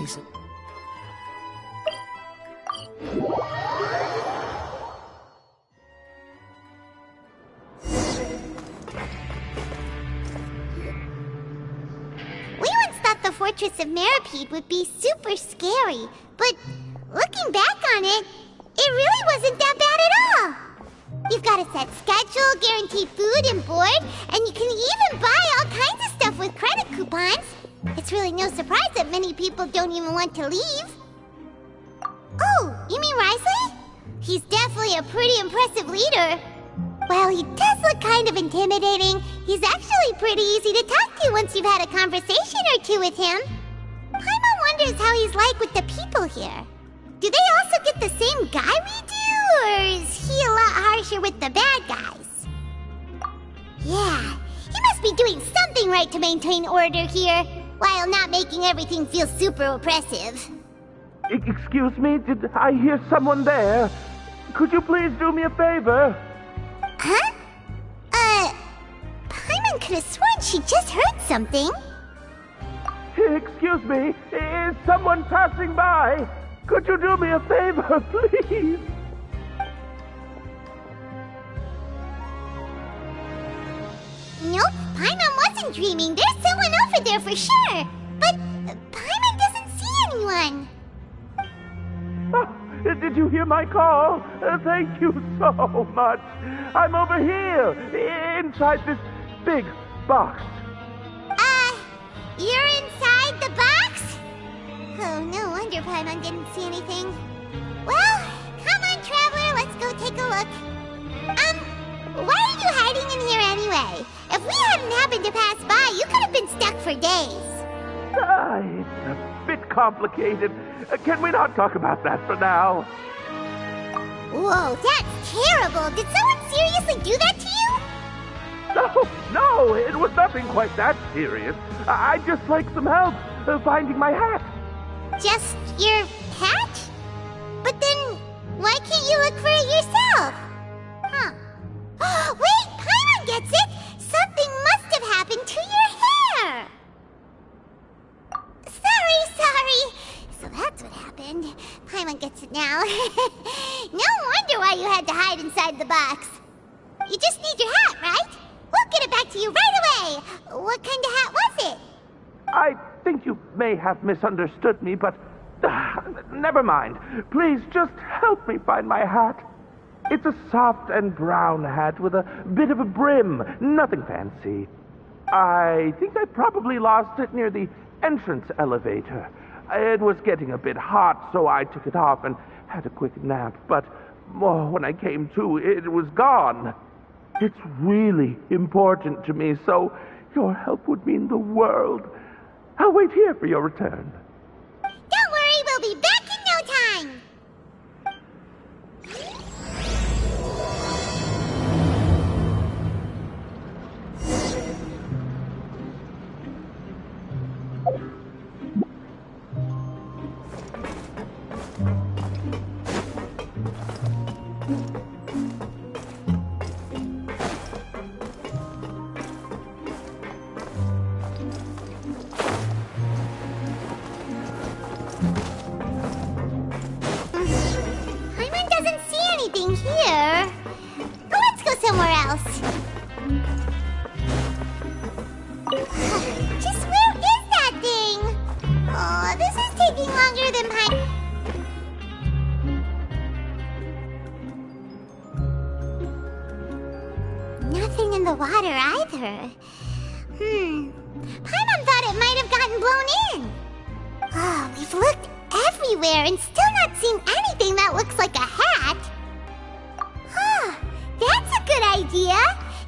things. We once thought the Fortress of Meropide would be super scary, but looking back on it, it really wasn't that bad at all. You've got a set schedule, guaranteed food and board, and you can even buy all kinds of stuff with credit coupons. It's really no surprise that many people don't even want to leave. Oh, you mean Wriothesley? He's definitely a pretty impressive leader. While he does look kind of intimidating, he's actually pretty easy to talk to once you've had a conversation or two with him. Paimon wonders how he's like with the people here. Do they also get the same guy we do, or is he a lot harsher with the bad guys? Yeah, he must be doing something right to maintain order here, while not making everything feel super oppressive. Excuse me, did I hear someone there? Could you please do me a favor? Huh? Paimon could have sworn she just heard something. Excuse me, is someone passing by? Could you do me a favor, please? Nope, Paimon wasn't dreaming. There's someone over there for sure. But Paimon doesn't see anyone. Oh, did you hear my call? Thank you so much. I'm over here, inside this big box. You're inside the box? Oh, no wonder Paimon didn't see anything. Well, come on, Traveler, let's go take a look. Why are you hiding in here anyway? If we hadn't happened to pass by, you could have been stuck for days. It's a bit complicated. Can we not talk about that for now? Whoa, that's terrible. Did someone seriously do that to you? No, it was nothing quite that serious. I'd just like some help finding my hat. Just your hat? But then, why can't you look for it yourself? Huh. Wait, Paimon gets it! Something must have happened to your hair! Sorry. So that's what happened. Paimon gets it now. No wonder why you had to hide inside the box. You just need your hat, right? We'll get it back to you right away. What kind of hat was it? I think you may have misunderstood me, but never mind. Please just help me find my hat. It's a soft and brown hat with a bit of a brim. Nothing fancy. I think I probably lost it near the entrance elevator. It was getting a bit hot, so I took it off and had a quick nap. But when I came to, it was gone. It's really important to me, so your help would mean the world. I'll wait here for your return. Don't worry, we'll be back in no time. Here. Let's go somewhere else. Just where is that thing? Oh, this is taking longer than Nothing in the water either. Paimon thought it might have gotten blown in. Oh, we've looked everywhere and still not seen anything that looks like a hat. That's a good idea.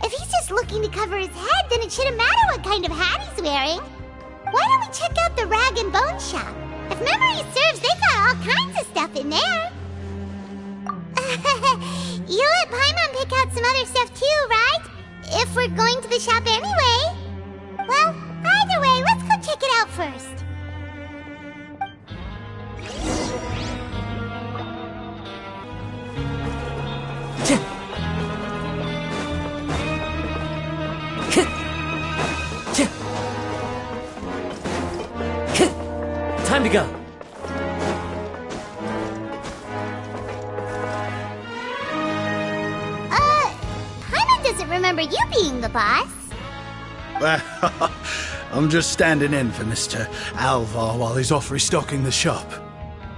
If he's just looking to cover his head, then it shouldn't matter what kind of hat he's wearing. Why don't we check out the rag and bone shop? If memory serves, they got all kinds of stuff in there. You let Paimon pick out some other stuff too, right? If we're going to the shop anyway. Well, either way, let's go check it out first. Time to go. doesn't remember you being the boss. Well, I'm just standing in for Mr. Alvar while he's off restocking the shop.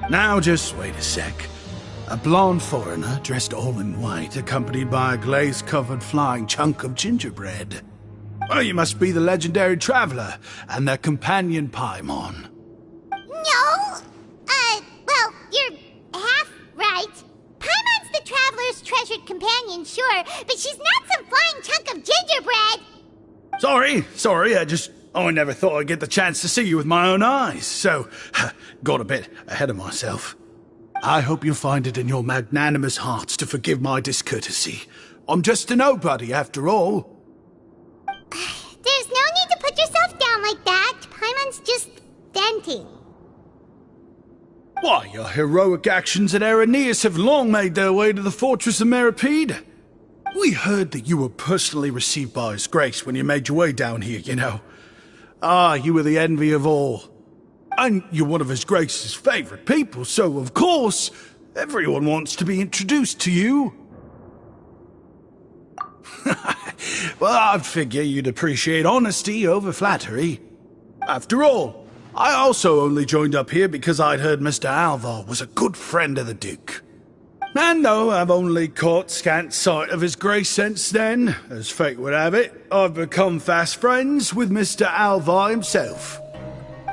Now just wait a sec. A blonde foreigner dressed all in white, accompanied by a glaze-covered flying chunk of gingerbread. Well, you must be the legendary traveler and their companion Paimon. No! Well, you're half right. Paimon's the traveler's treasured companion, sure, but she's not some flying chunk of gingerbread! Sorry, I never thought I'd get the chance to see you with my own eyes, so got a bit ahead of myself. I hope you'll find it in your magnanimous hearts to forgive my discourtesy. I'm just a nobody, after all. There's no need to put yourself down like that. Paimon's just venting. Why, your heroic actions at Aeneas have long made their way to the Fortress of Méropide. We heard that you were personally received by His Grace when you made your way down here, you know. Ah, you were the envy of all. And you're one of His Grace's favorite people, so of course, everyone wants to be introduced to you. Well, I'd figure you'd appreciate honesty over flattery. After all, I also only joined up here because I'd heard Mr. Alvar was a good friend of the Duke. And though I've only caught scant sight of His Grace since then, as fate would have it, I've become fast friends with Mr. Alvar himself.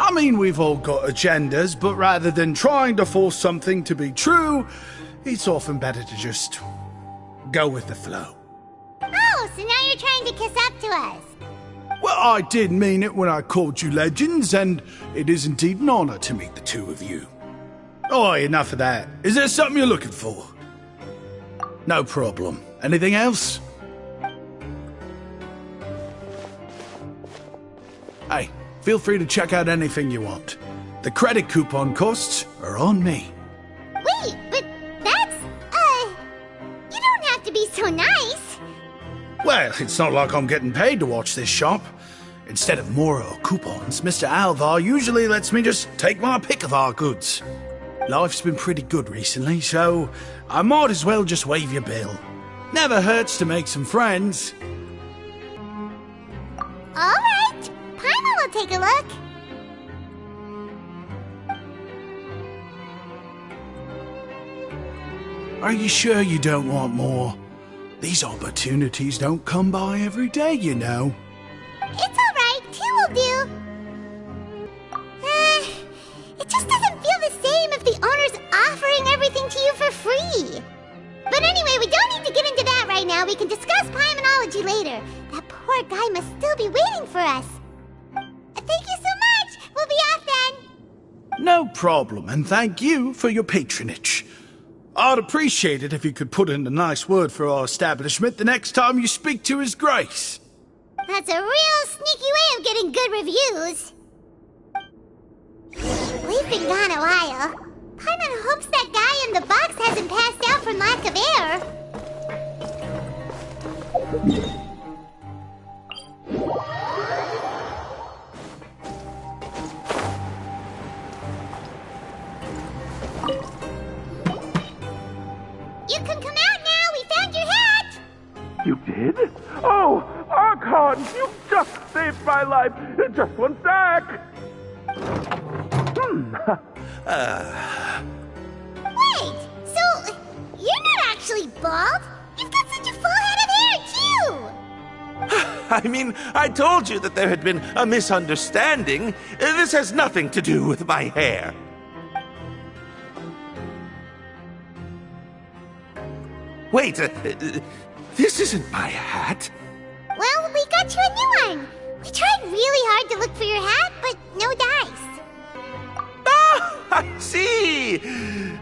I mean, we've all got agendas, but rather than trying to force something to be true, it's often better to just go with the flow. Oh, so now you're trying to kiss up to us. Well, I did mean it when I called you legends, and it is indeed an honor to meet the two of you. Oh, enough of that. Is there something you're looking for? No problem. Anything else? Hey, feel free to check out anything you want. The credit coupon costs are on me. Wait, but that's, you don't have to be so nice. Well, it's not like I'm getting paid to watch this shop. Instead of more coupons, Mr. Alvar usually lets me just take my pick of our goods. Life's been pretty good recently, so I might as well just waive your bill. Never hurts to make some friends. All right, Paimon will take a look. Are you sure you don't want more? These opportunities don't come by every day, you know. It's all right, two will do. It just doesn't feel the same if the owner's offering everything to you for free. But anyway, we don't need to get into that right now. We can discuss Paimonology later. That poor guy must still be waiting for us. Thank you so much. We'll be off then. No problem, and thank you for your patronage. I'd appreciate it if you could put in a nice word for our establishment the next time you speak to His Grace. That's a real sneaky way of getting good reviews. We've been gone a while. Paimon hopes that guy in the box hasn't passed out from lack of air. You can come out now. We found your hat. You did? Oh, Archon, you just saved my life. Just one sec. Wait, so you're not actually bald? You've got such a full head of hair, too! I mean, I told you that there had been a misunderstanding. This has nothing to do with my hair. Wait, this isn't my hat. Well, we got you a new one. We tried really hard to look for your hat, but no dice. Ah, I see.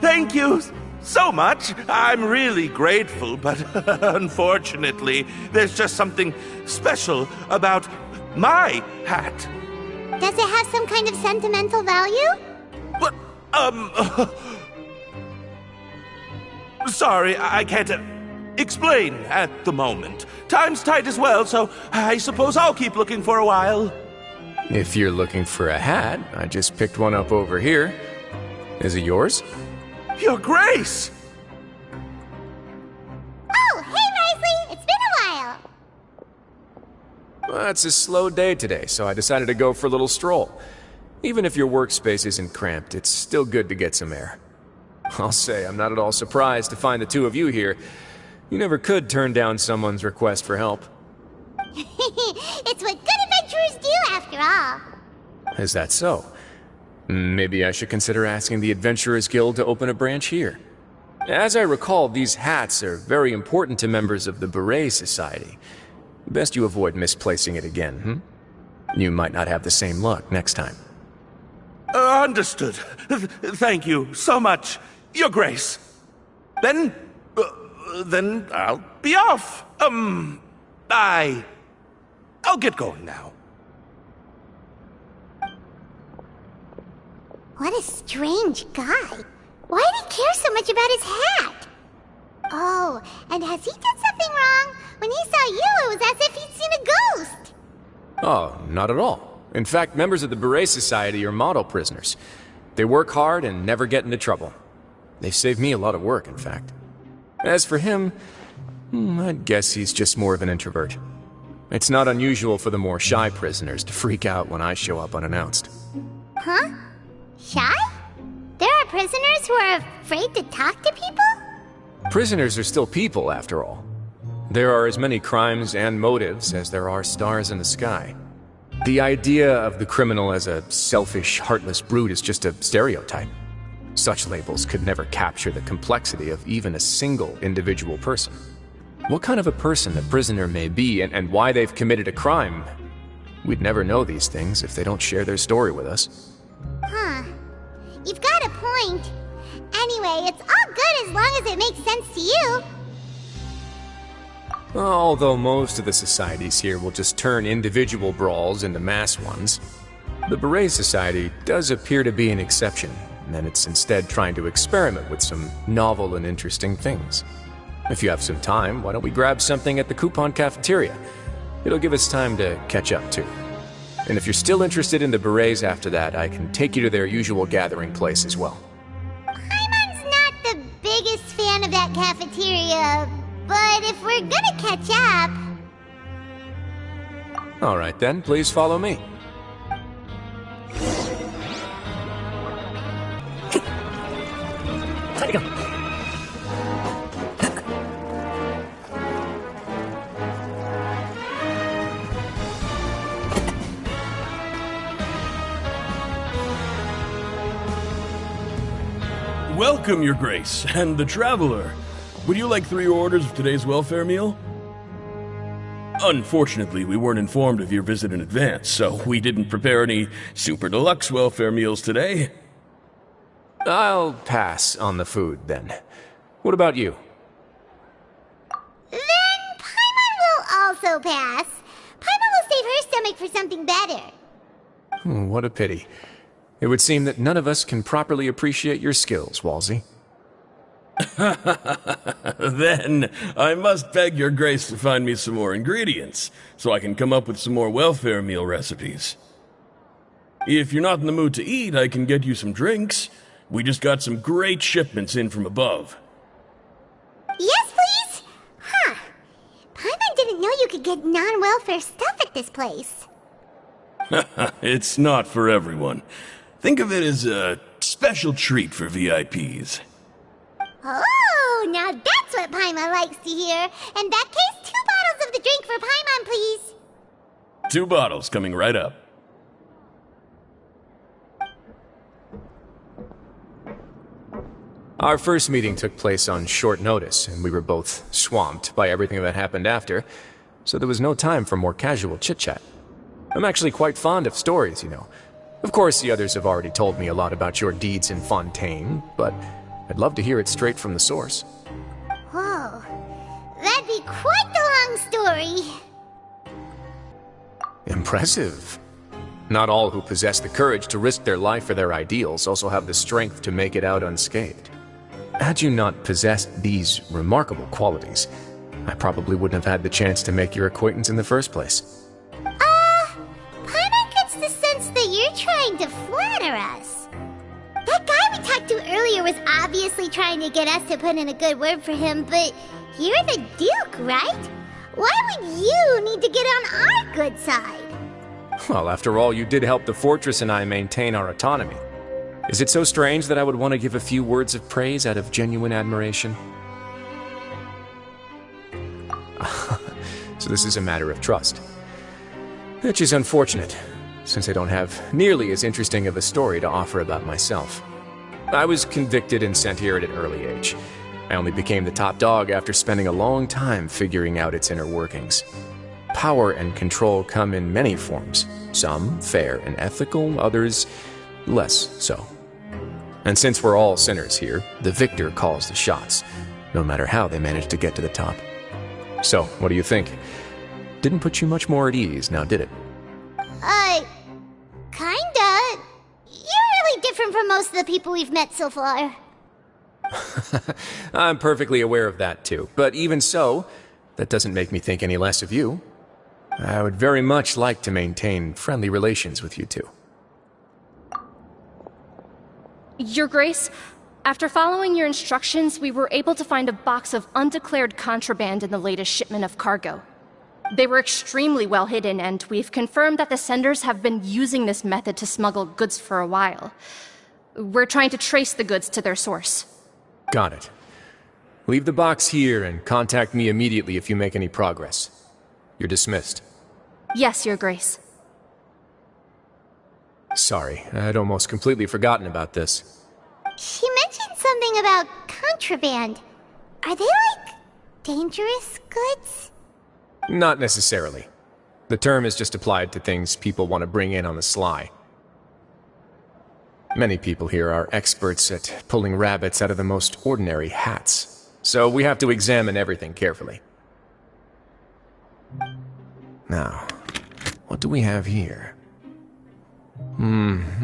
Thank you so much. I'm really grateful, but unfortunately, there's just something special about my hat. Does it have some kind of sentimental value? What? Sorry, I can't explain at the moment. Time's tight as well, so I suppose I'll keep looking for a while. If you're looking for a hat, I just picked one up over here. Is it yours? Your Grace! Oh, hey, Wriothesley! It's been a while! Well, it's a slow day today, so I decided to go for a little stroll. Even if your workspace isn't cramped, it's still good to get some air. I'll say I'm not at all surprised to find the two of you here. You never could turn down someone's request for help. It's what good adventurers do, after all. Is that so? Maybe I should consider asking the Adventurers Guild to open a branch here. As I recall, these hats are very important to members of the Beret Society. Best you avoid misplacing it again, You might not have the same luck next time. Understood. Thank you so much, Your Grace. Then I'll be off. I'll get going now. What a strange guy. Why did he care so much about his hat? Oh, and has he done something wrong? When he saw you, it was as if he'd seen a ghost. Oh, not at all. In fact, members of the Beret Society are model prisoners. They work hard and never get into trouble. They've saved me a lot of work, in fact. As for him, I'd guess he's just more of an introvert. It's not unusual for the more shy prisoners to freak out when I show up unannounced. Huh? Shy? There are prisoners who are afraid to talk to people? Prisoners are still people, after all. There are as many crimes and motives as there are stars in the sky. The idea of the criminal as a selfish, heartless brute is just a stereotype. Such labels could never capture the complexity of even a single individual person. What kind of a person a prisoner may be and why they've committed a crime, we'd never know these things if they don't share their story with us. Huh. You've got a point. Anyway, it's all good as long as it makes sense to you. Although most of the societies here will just turn individual brawls into mass ones, the Beret Society does appear to be an exception, and it's instead trying to experiment with some novel and interesting things. If you have some time, why don't we grab something at the Coupon Cafeteria? It'll give us time to catch up, too. And if you're still interested in the Berets after that, I can take you to their usual gathering place as well. Paimon's not the biggest fan of that cafeteria, but if we're gonna catch up... All right then, please follow me. Time to go. Welcome, Your Grace, and the Traveler. Would you like 3 orders of today's welfare meal? Unfortunately, we weren't informed of your visit in advance, so we didn't prepare any super deluxe welfare meals today. I'll pass on the food, then. What about you? Then Paimon will also pass. Paimon will save her stomach for something better. What a pity. It would seem that none of us can properly appreciate your skills, Walsey. Then I must beg Your Grace to find me some more ingredients, so I can come up with some more welfare meal recipes. If you're not in the mood to eat, I can get you some drinks. We just got some great shipments in from above. Yes, please? Huh. Paimon didn't know you could get non-welfare stuff at this place. It's not for everyone. Think of it as a special treat for VIPs. Oh, now that's what Paimon likes to hear. In that case, 2 bottles of the drink for Paimon, please. 2 bottles coming right up. Our first meeting took place on short notice, and we were both swamped by everything that happened after, so there was no time for more casual chit-chat. I'm actually quite fond of stories, you know. Of course, the others have already told me a lot about your deeds in Fontaine, but I'd love to hear it straight from the source. Whoa. That'd be quite the long story. Impressive. Not all who possess the courage to risk their life for their ideals also have the strength to make it out unscathed. Had you not possessed these remarkable qualities, I probably wouldn't have had the chance to make your acquaintance in the first place. Paimon gets the sense that you're trying to flatter us. That guy we talked to earlier was obviously trying to get us to put in a good word for him, but you're the Duke, right? Why would you need to get on our good side? Well, after all, you did help the fortress and I maintain our autonomy. Is it so strange that I would want to give a few words of praise out of genuine admiration? So this is a matter of trust. Which is unfortunate, since I don't have nearly as interesting of a story to offer about myself. I was convicted and sent here at an early age. I only became the top dog after spending a long time figuring out its inner workings. Power and control come in many forms, some fair and ethical, others less so. And since we're all sinners here, the victor calls the shots, no matter how they manage to get to the top. So, what do you think? Didn't put you much more at ease, now did it? Kinda. You're really different from most of the people we've met so far. I'm perfectly aware of that too, but even so, that doesn't make me think any less of you. I would very much like to maintain friendly relations with you two. Your Grace, after following your instructions, we were able to find a box of undeclared contraband in the latest shipment of cargo. They were extremely well hidden, and we've confirmed that the senders have been using this method to smuggle goods for a while. We're trying to trace the goods to their source. Got it. Leave the box here and contact me immediately if you make any progress. You're dismissed. Yes, Your Grace. Sorry, I'd almost completely forgotten about this. She mentioned something about contraband. Are they like dangerous goods? Not necessarily. The term is just applied to things people want to bring in on the sly. Many people here are experts at pulling rabbits out of the most ordinary hats, so we have to examine everything carefully. Now, what do we have here?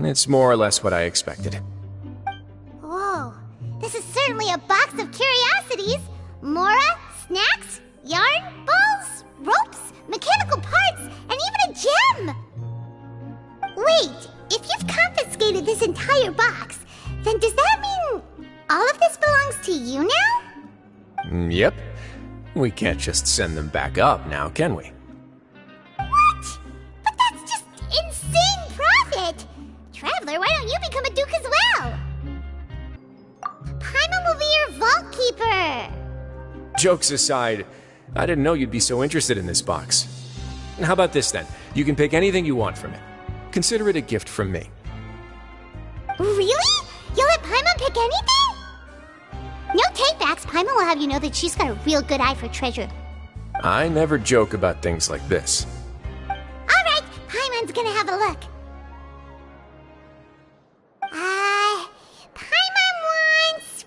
It's more or less what I expected. Whoa, this is certainly a box of curiosities. Mora, snacks, yarn, balls, ropes, mechanical parts, and even a gem! Wait, if you've confiscated this entire box, then does that mean all of this belongs to you now? Yep. We can't just send them back up now, can we? What? But that's just insane profit! Traveler, why don't you become a duke as well? Paimon will be your vault keeper! Jokes aside, I didn't know you'd be so interested in this box. How about this then? You can pick anything you want from it. Consider it a gift from me. Really? You'll let Paimon pick anything? No takebacks. Paimon will have you know that she's got a real good eye for treasure. I never joke about things like this. Alright, Paimon's gonna have a look. Paimon wants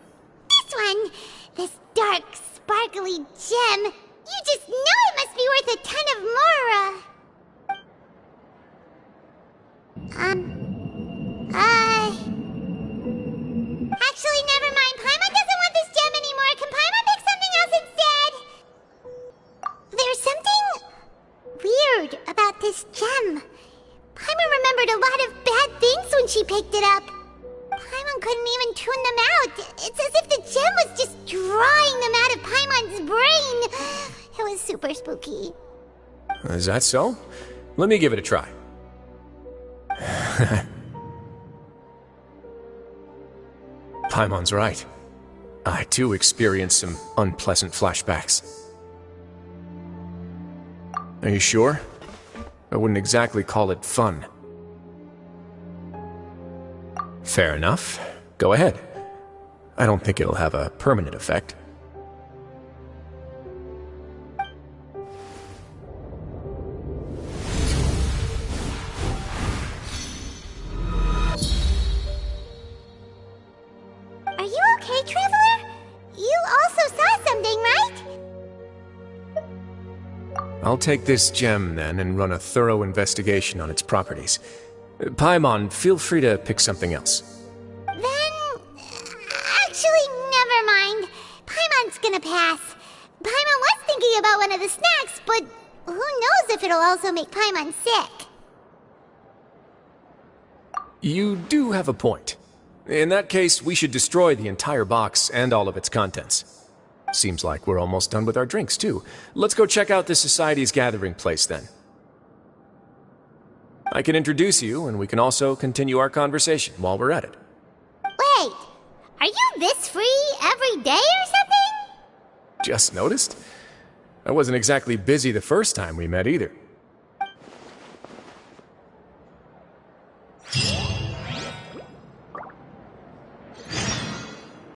this one. This dark, sparkly gem. You just know it must be worth a ton of Mora. Actually, never mind. Paimon doesn't want this gem anymore. Can Paimon pick something else instead? There's something weird about this gem. Paimon remembered a lot of bad things when she picked it up. Paimon couldn't even tune them out. It's as if the gem was just drawing them out of Paimon's brain. It was super spooky. Is that so? Let me give it a try. Paimon's right. I too experienced some unpleasant flashbacks. Are you sure? I wouldn't exactly call it fun. Fair enough. Go ahead. I don't think it'll have a permanent effect. Are you okay, Traveler? You also saw something, right? I'll take this gem then and run a thorough investigation on its properties. Paimon, feel free to pick something else. Then... actually, never mind. Paimon's gonna pass. Paimon was thinking about one of the snacks, but who knows if it'll also make Paimon sick. You do have a point. In that case, we should destroy the entire box and all of its contents. Seems like we're almost done with our drinks, too. Let's go check out the Society's gathering place, then. I can introduce you, and we can also continue our conversation while we're at it. Wait, are you this free every day or something? Just noticed? I wasn't exactly busy the first time we met, either.